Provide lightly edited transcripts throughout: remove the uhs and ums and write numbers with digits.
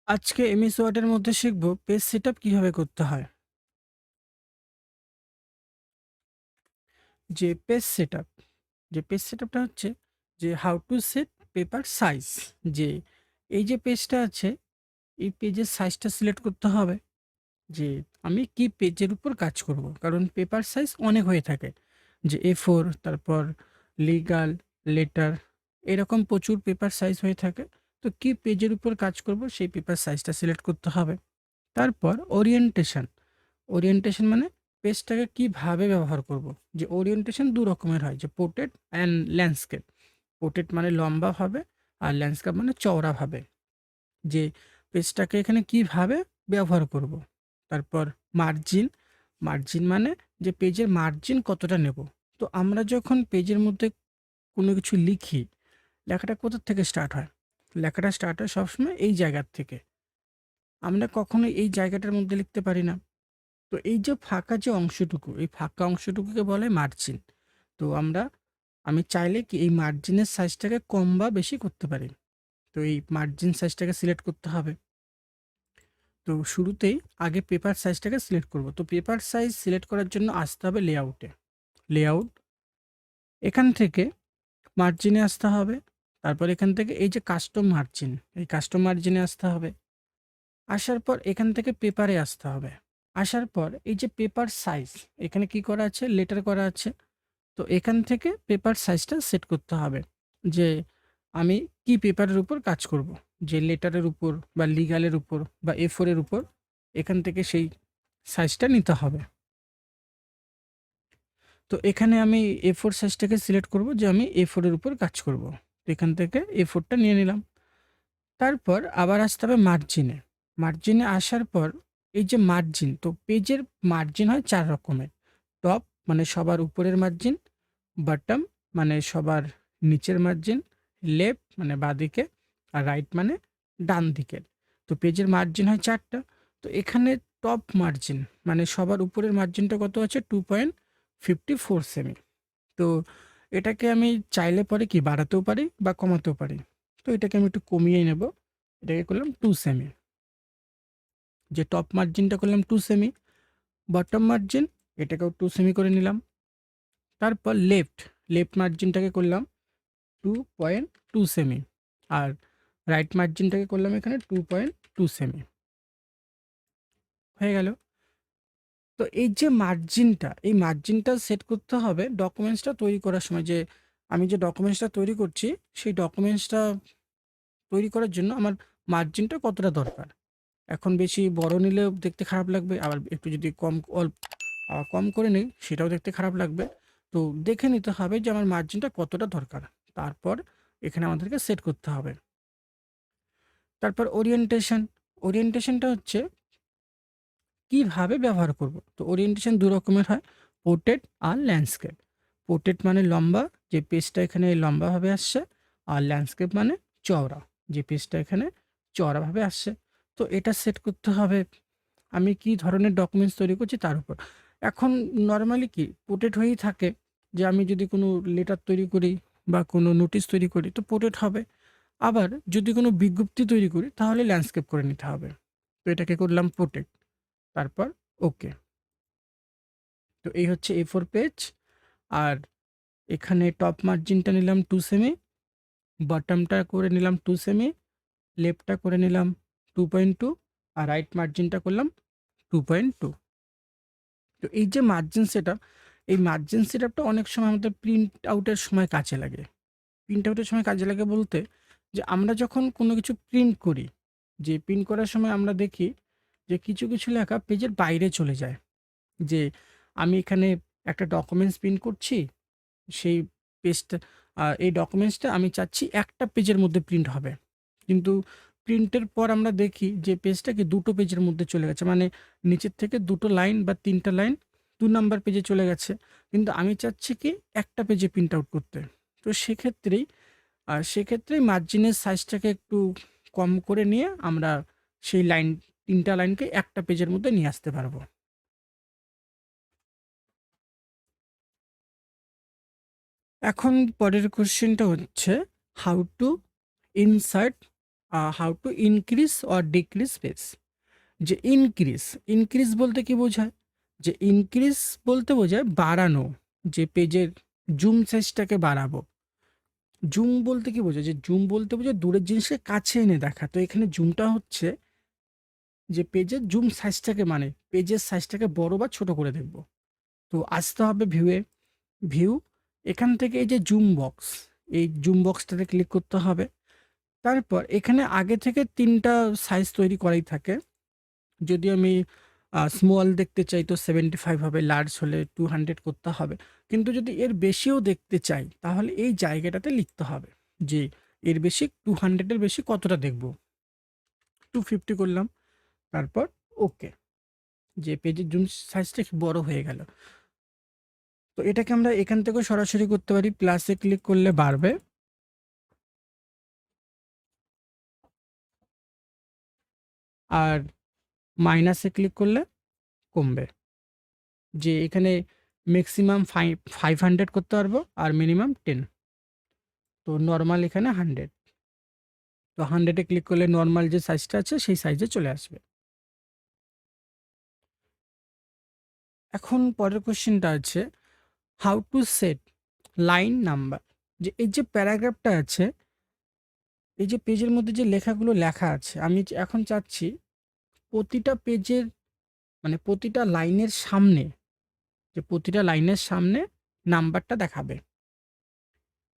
আজকে এমএস ওয়ার্ডের মধ্যে শিখব পেজ সেটআপ কিভাবে করতে হয়। যে পেজ সেটআপ যে পেজ সেটআপটা হচ্ছে যে how to set paper size. যে এই যে পেজটা আছে, এই পেজের সাইজটা সিলেক্ট করতে হবে। যে আমি কি পেজের উপর কাজ করব, কারণ পেপার সাইজ অনেক হয়ে থাকে। যে A4, তারপর লিগাল, লেটার, এরকম প্রচুর পেপার সাইজ হয়ে থাকে। তো কি পেজের উপর কাজ করব সেই পেপার সাইজটা সিলেক্ট করতে হবে। তারপর ওরিয়েন্টেশন। ওরিয়েন্টেশন মানে পেজটাকে কিভাবে ব্যবহার করব। যে ওরিয়েন্টেশন ২ রকমের হয়, যে পোর্ট্রেট অ্যান্ড ল্যান্ডস্কেপ। পোর্ট্রেট মানে লম্বাভাবে, আর ল্যান্ডস্কেপ মানে চওড়াভাবে। যে পেজটাকে এখানে কিভাবে ব্যবহার করব। তারপর মার্জিন। মার্জিন মানে যে পেজের মার্জিন কতটা নেব। তো আমরা যখন পেজের মধ্যে কোনো কিছু লিখি, লেখাটা কোথা থেকে স্টার্ট হয়? লেখাটা স্টার্ট হয় সবসময় এই জায়গার থেকে। আমরা কখনোই এই জায়গাটার মধ্যে লিখতে পারি না। তো এই যে ফাঁকা যে অংশটুকু, এই ফাঁকা অংশটুকুকে বলে মার্জিন। তো আমি চাইলে কি এই মার্জিনের সাইজটাকে কম বা বেশি করতে পারি। তো এই মার্জিন সাইজটাকে সিলেক্ট করতে হবে। তো শুরুতেই আগে পেপার সাইজটাকে সিলেক্ট করব। তো পেপার সাইজ সিলেক্ট করার জন্য আসতে হবে লেআউটে। লেআউট, এখান থেকে মার্জিনে আসতে হবে। তারপর এখান থেকে এই যে কাস্টম মার্জিন, এই কাস্টম মার্জিনে আসতে হবে। আসার পর এখান থেকে পেপারে আসতে হবে। আসার পর এই যে পেপার সাইজ, এখানে কি করা আছে? লেটার করা আছে। তো এখান থেকে পেপার সাইজটা সেট করতে হবে। যে আমি কি পেপারের উপর কাজ করব। যে লেটারের উপর বা লিগ্যালের উপর বা A4 এর উপর, এখান থেকে সেই সাইজটা নিতে হবে। তো এখানে আমি A4 সাইজটাকে সিলেক্ট করব, যে আমি A4 এর উপর কাজ করব। তো এখান থেকে A4 টা নিয়ে নিলাম। তারপর আবার আসতে হবে মার্জিনে। মার্জিনে আসার পর এই যে মার্জিন, তো পেজের মার্জিন হয় ৪ রকমের। টপ মানে সবার উপরের মার্জিন, বটম মানে সবার নিচের মার্জিন, লেফট মানে বাঁদিকে, আর রাইট মানে ডান দিকের। তো পেজের মার্জিন হয় ৪ টা। তো এখানে টপ মার্জিন মানে সবার উপরের মার্জিনটা কত আছে? 2.54 সেমি। তো এটাকে আমি চাইলে পরে কি বাড়াতেও পারি বা কমাতেও পারি। তো এটাকে আমি একটু কমিয়ে নেব। এটাকে করলাম 2 সেমি। যে টপ মার্জিনটা করলাম 2 সেমি, বটম মার্জিন এটাকেও 2 সেমি করে নিলাম। তারপর লেফট মার্জিনটাকে করলাম 2.2 সেমি, আর রাইট মার্জিনটাকে করলাম এখানে 2.2 সেমি। হয়ে গেল। তো এই যে মার্জিনটা, এই মার্জিনটা সেট করতে হবে ডকুমেন্টসটা তৈরি করার সময়। যে আমি যে ডকুমেন্টসটা তৈরি করছি, সেই ডকুমেন্টসটা তৈরি করার জন্য আমার মার্জিনটা কতটা দরকার। এখন বেশি বড় নিলেও দেখতে খারাপ লাগবে, আবার একটু যদি কম করে নিই সেটাও দেখতে খারাপ লাগবে। তো দেখে নিতে হবে যে আমার মার্জিনটা কতটা দরকার। তারপর এখানে আমাদেরকে সেট করতে হবে। তারপর ওরিয়েন্টেশনটা হচ্ছে কিভাবে ব্যবহার করব। তো ওরিয়েন্টেশন ২ রকমের হয়, পোর্ট্রেট আর ল্যান্ডস্কেপ। পোর্ট্রেট মানে লম্বা, যে পেজটা এখানে লম্বাভাবে আসছে, আর ল্যান্ডস্কেপ মানে চওড়া, যে পেজটা এখানে চওড়াভাবে আসছে। তো এটা সেট করতে হবে আমি কি ধরনের ডকুমেন্টস তৈরি করছি তার উপর। এখন নরমালি কি পোর্ট্রেট হয়েই থাকে, যে আমি যদি কোনো লেটার তৈরি করি বা কোনো নোটিশ তৈরি করি তো পোর্ট্রেট হবে। আবার যদি কোনো বিজ্ঞপ্তি তৈরি করি তাহলে ল্যান্ডস্কেপ করে নিতে হবে। তো এটাকে করলাম পোর্ট্রেট। তারপর ওকে। তো এই হচ্ছে A4 পেজ। আর এখানে টপ মার্জিনটা নিলাম 2 সেমি, বটমটা করে নিলাম 2 সেমি, লেফটটা করে নিলাম 2.2, আর রাইট মার্জিনটা করলাম 2.2। তো এই যে মার্জিন সেটআপ, এই মার্জিন সেটআপটা অনেক সময় আমাদের প্রিন্ট আউটের সময় কাজে লাগে। প্রিন্ট আউটের সময় কাজে লাগে বলতে, যে আমরা যখন কোনো কিছু প্রিন্ট করি, যে প্রিন্ট করার সময় আমরা দেখি যে কিছু লেখা পেজের বাইরে চলে যায়। যে আমি এখানে একটা ডকুমেন্টস প্রিন্ট করছি, সেই পেজটা এই ডকুমেন্টসটা আমি চাচ্ছি একটা পেজের মধ্যে প্রিন্ট হবে। কিন্তু প্রিন্টের পর আমরা দেখি যে পেজটা কি ২ টো পেজের মধ্যে চলে গেছে। মানে নিচের থেকে ২ টো লাইন বা ৩ টা লাইন ২ নাম্বার পেজে চলে গেছে। কিন্তু আমি চাচ্ছি কি একটা পেজে প্রিন্ট আউট করতে। তো সেক্ষেত্রেই মার্জিনের সাইজটাকে একটু কম করে নিয়ে আমরা সেই ৩ টা লাইনকে একটা পেজের মধ্যে নিয়ে আসতে পারবো। এখন পরের কোয়েশ্চেনটা হচ্ছে how to insert how to increase or decrease page. যে ইনক্রিজ বলতে কি বোঝায়? যে ইনক্রিজ বলতে বোঝায় বাড়ানো, যে পেজের জুম সাইজটাকে বাড়াবো। জুম বলতে কি বোঝায়? যে জুম বলতে বোঝায় দূরের জিনিসকে কাছে এনে দেখা। তো এখানে জুমটা হচ্ছে যে পেজের জুম সাইজটাকে, মানে পেজের সাইজটাকে বড় বা ছোট করে দেখব। তো আসতে হবে ভিউয়ে, ভিউ, এখান থেকে এই যে জুম বক্স, এই জুম বক্সটাতে ক্লিক করতে হবে। তারপর এখানে আগে থেকে ৩টা সাইজ তৈরি করাই থাকে। যদি আমি স্মল দেখতে চাই তো 75 হবে, লার্জ হলে 200 করতে হবে। কিন্তু যদি এর বেশিও দেখতে চাই তাহলে এই জায়গাটাতে লিখতে হবে যে এর বেশি 200 এর বেশি কতটা দেখব। 250 করলাম, তারপর ওকে, যে পেজের জুম সাইজটা একটু বড় হয়ে গেল। তো এটাকে আমরা এখান থেকেও সরাসরি করতে পারি, প্লাসে ক্লিক করলে বাড়বে, আর মাইনাসে ক্লিক করলে কমবে। যে এখানে ম্যাক্সিমাম 500 করতে পারবো আর মিনিমাম 10। তো নর্মাল এখানে 100। তো 100-এ ক্লিক করলে নর্মাল যে সাইজটা আছে সেই সাইজে চলে আসবে। এখন পরের কোশ্চেনটা আছে how to set line number. যে এই যে প্যারাগ্রাফটা আছে, এই যে পেজের মধ্যে যে লেখাগুলো লেখা আছে, আমি এখন চাচ্ছি প্রতিটা পেজের, মানে প্রতিটা লাইনের সামনে, যে প্রতিটা লাইনের সামনে নাম্বারটা দেখাবে।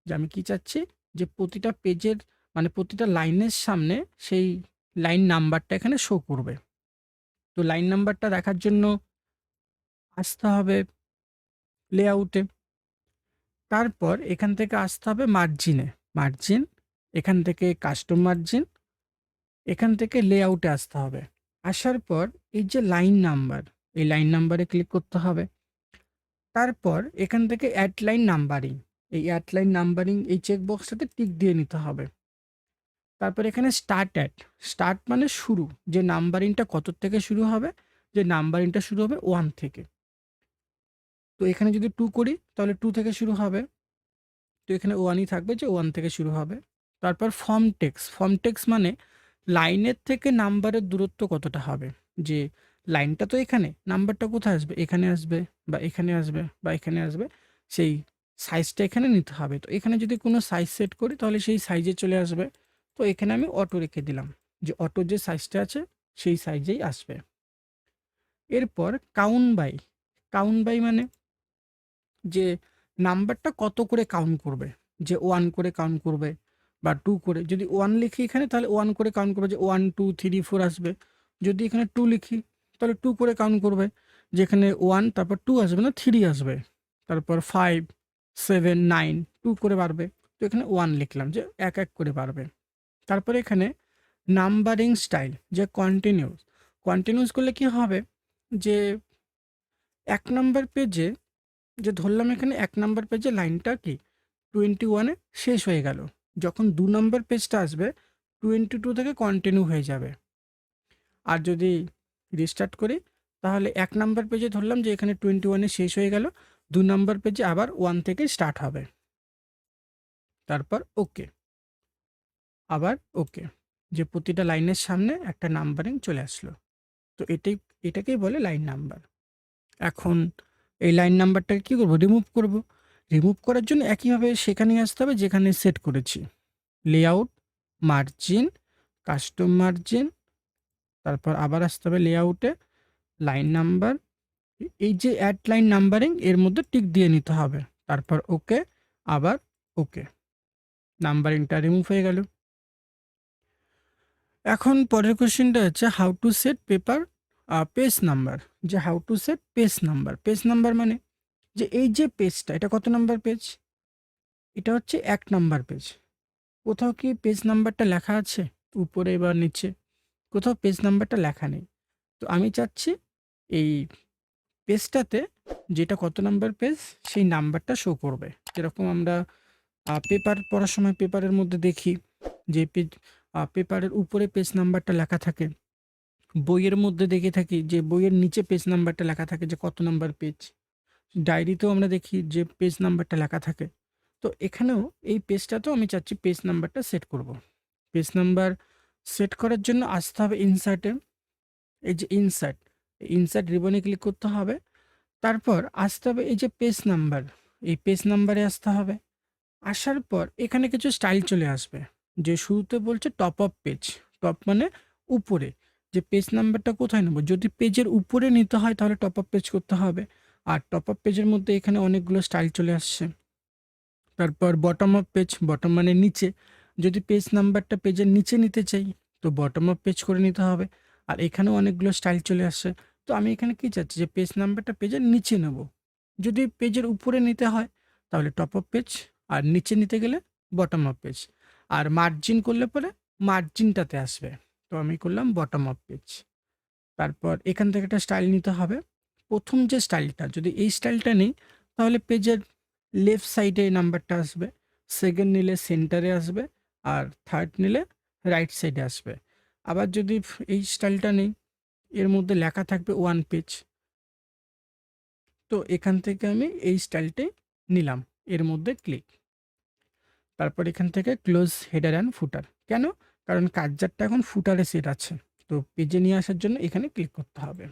যে আমি কি চাচ্ছি, যে প্রতিটা পেজের, মানে প্রতিটা লাইনের সামনে সেই লাইন নাম্বারটা এখানে শো করবে। তো লাইন নাম্বারটা দেখার জন্য আসতে হবে লেআউটে, তারপর এখান থেকে আসতে হবে মার্জিনে, মার্জিন, এখান থেকে কাস্টম মার্জিন, এখান থেকে লেআউটে আসতে হবে। আসার পর এই যে লাইন নাম্বার, এই লাইন নাম্বারে ক্লিক করতে হবে। তারপর এখান থেকে অ্যাড লাইন নাম্বারিং, এই অ্যাড লাইন নাম্বারিং এই চেকবক্সটাতে টিক দিয়ে নিতে হবে। তারপর এখানে স্টার্ট মানে শুরু, যে নাম্বারিংটা কত থেকে শুরু হবে, যে নাম্বারিংটা শুরু হবে 1 থেকে। তো এখানে যদি 2 করি তাহলে 2 থেকে শুরু হবে। তো এখানে 1ই থাকবে, যে 1 থেকে শুরু হবে। তারপর ফর্ম টেক্স মানে লাইনের থেকে নাম্বারের দূরত্ব কতটা হবে। যে লাইনটা তো এখানে, নাম্বারটা কোথায় আসবে, এখানে আসবে বা এখানে আসবে বা এখানে আসবে, সেই সাইজটা এখানে নিতে হবে। তো এখানে যদি কোনো সাইজ সেট করি তাহলে সেই সাইজে চলে আসবে। তো এখানে আমি অটো রেখে দিলাম, যে অটোর যে সাইজটা আছে সেই সাইজেই আসবে। এরপর কাউন্ট বাই মানে যে নাম্বারটা কত করে কাউন্ট করবে, যে 1 করে কাউন্ট করবে বা 2 করে। যদি 1 লিখি এখানে তাহলে 1 করে কাউন্ট করবে, যে 1 2 3 4 আসবে। যদি এখানে 2 লিখি তাহলে 2 করে কাউন্ট করবে, যেখানে 1 তারপর 2 আসবে না, 3 আসবে। তারপর 5 7 9 2 করে বাড়বে। তো এখানে 1 লিখলাম, যে এক এক করে বাড়বে। তারপরে এখানে নাম্বারিং স্টাইল, যে কন্টিনিউস করলে কি হবে, যে 1 নাম্বার পেজে, যে ধরলাম এখানে 1 নাম্বার পেজে লাইনটা কি 21-এ শেষ হয়ে গেল, যখন 2 নাম্বার পেজটা আসবে 22 থেকে কন্টিনিউ হয়ে যাবে। আর যদি রিস্টার্ট করি তাহলে 1 নাম্বার পেজে ধরলাম যে এখানে 21-এ শেষ হয়ে গেল, 2 নাম্বার পেজে আবার 1 থেকে স্টার্ট হবে। তারপর ওকে, আবার ওকে, যে প্রতিটা লাইনের সামনে একটা নাম্বারিং চলে আসলো। তো এটাকেই বলে লাইন নাম্বার। এখন এই লাইন নাম্বারটাকে কী করব, রিমুভ করব। রিমুভ করার জন্য একইভাবে সেখানেই আসতে হবে যেখানে সেট করেছি, লেআউট, মার্জিন, কাস্টম মার্জিন, তারপর আবার আসতে হবে লেআউটে, লাইন নাম্বার, এই যে অ্যাড লাইন নাম্বারিং এর মধ্যে টিক দিয়ে নিতে হবে। তারপর ওকে, আবার ওকে, নাম্বারিংটা রিমুভ হয়ে গেল। এখন পরের কোশ্চেনটা হচ্ছে how to set page number. যে how to set page number মানে যে এই যে পেজটা, এটা কত নাম্বার পেজ, এটা হচ্ছে 1 নাম্বার পেজ। কোথাও কি পেজ নাম্বারটা লেখা আছে উপরে বা নিচে? কোথাও পেজ নাম্বারটা লেখা নেই। তো আমি চাচ্ছি এই পেজটাতে যেটা কত নাম্বার পেজ সেই নাম্বারটা শো করবে। যেরকম আমরা পেপার পড়ার সময় পেপারের মধ্যে দেখি যে পেপারের উপরে পেজ নাম্বারটা লেখা থাকে। বইয়ের মধ্যে দেখে থাকি যে বইয়ের নিচে পেজ নাম্বারটা লেখা থাকে, যে কত নাম্বার পেজ। ডায়েরিতেও আমরা দেখি যে পেজ নাম্বারটা লেখা থাকে। তো এখানেও এই পেজটাতেও আমি চাচ্ছি পেজ নাম্বারটা সেট করব। পেজ নাম্বার সেট করার জন্য আসতে হবে ইনসার্টে। এই যে ইনসার্ট রিবনে ক্লিক করতে হবে। তারপর আসতে হবে এই যে পেজ নাম্বার, এই পেজ নাম্বারে আসতে হবে। আসার পর এখানে কিছু স্টাইল চলে আসবে। যে শুরুতে বলছে টপ অফ পেজ, টপ মানে উপরে, যে পেজ নাম্বারটা কোথায় নেব? যদি পেজের উপরে নিতে হয় তাহলে টপ অফ পেজ করতে হবে। আর টপ অফ পেজের মধ্যে এখানে অনেকগুলো স্টাইল চলে আসছে। তারপর বটম অফ পেজ, বটম মানে নিচে, যদি পেজ নাম্বারটা পেজের নিচে নিতে চাই তো বটম অফ পেজ করে নিতে হবে। আর এখানেও অনেকগুলো স্টাইল চলে আসছে। তো আমি এখানে কি চাচ্ছি যে পেজ নাম্বারটা পেজের নিচে নেব। যদি পেজের উপরে নিতে হয় তাহলে টপ অফ পেজ, আর নিচে নিতে গেলে বটম অফ পেজ। আর মার্জিন করলে পরে মার্জিনটাতে আসবে। তো আমি করলাম বটম অফ পেজ। তারপর এখান থেকে একটা স্টাইল নিতে হবে। প্রথম যে স্টাইলটা, যদি এই স্টাইলটা নিই তাহলে পেজের লেফট সাইডে এই নাম্বারটা আসবে, সেকেন্ড নিলে সেন্টারে আসবে, আর থার্ড নিলে রাইট সাইডে আসবে। আবার যদি এই স্টাইলটা নিই, এর মধ্যে লেখা থাকবে ওয়ান পেজ। তো এখান থেকে আমি এই স্টাইলটাই নিলাম, এর মধ্যে ক্লিক। তারপর এখান থেকে ক্লোজ হেডার অ্যান্ড ফুটার। কেন? কারণ কার্সারটা এখন ফুটারে সেট আছে। তো পেজে নিয়ে আসার জন্য এখানে ক্লিক করতে হবে।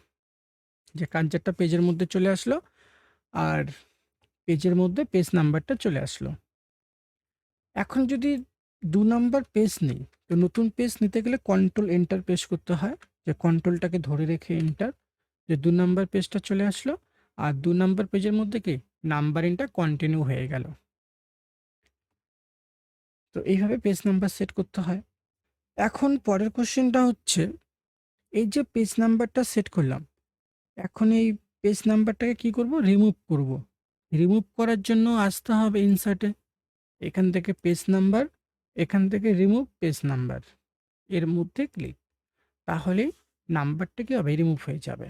যে কার্সারটা পেজের মধ্যে চলে আসলো, আর পেজের মধ্যে পেজ নাম্বারটা চলে আসলো। এখন যদি ২ নাম্বার পেজ নেই, তো নতুন পেজ নিতে গেলে কন্ট্রোল এন্টার প্রেস করতে হয়। যে কন্ট্রোলটাকে ধরে রেখে এন্টার, যে ২ নাম্বার পেজটা চলে আসলো। আর ২ নাম্বার পেজের মধ্যে কি নাম্বারিংটা কন্টিনিউ হয়ে গেল। তো এইভাবে পেজ নাম্বার সেট করতে হয়। এখন পরের কোশ্চেনটা হচ্ছে, এই যে পেজ নাম্বারটা সেট করলাম, এখন এই পেজ নাম্বারটাকে কি করব? রিমুভ করব। রিমুভ করার জন্য আসতে হবে ইনসার্টে, এখান থেকে পেজ নাম্বার, এখান থেকে রিমুভ পেজ নাম্বার, এর মধ্যে ক্লিক। তাহলেই নাম্বারটা কি হবে? রিমুভ হয়ে যাবে।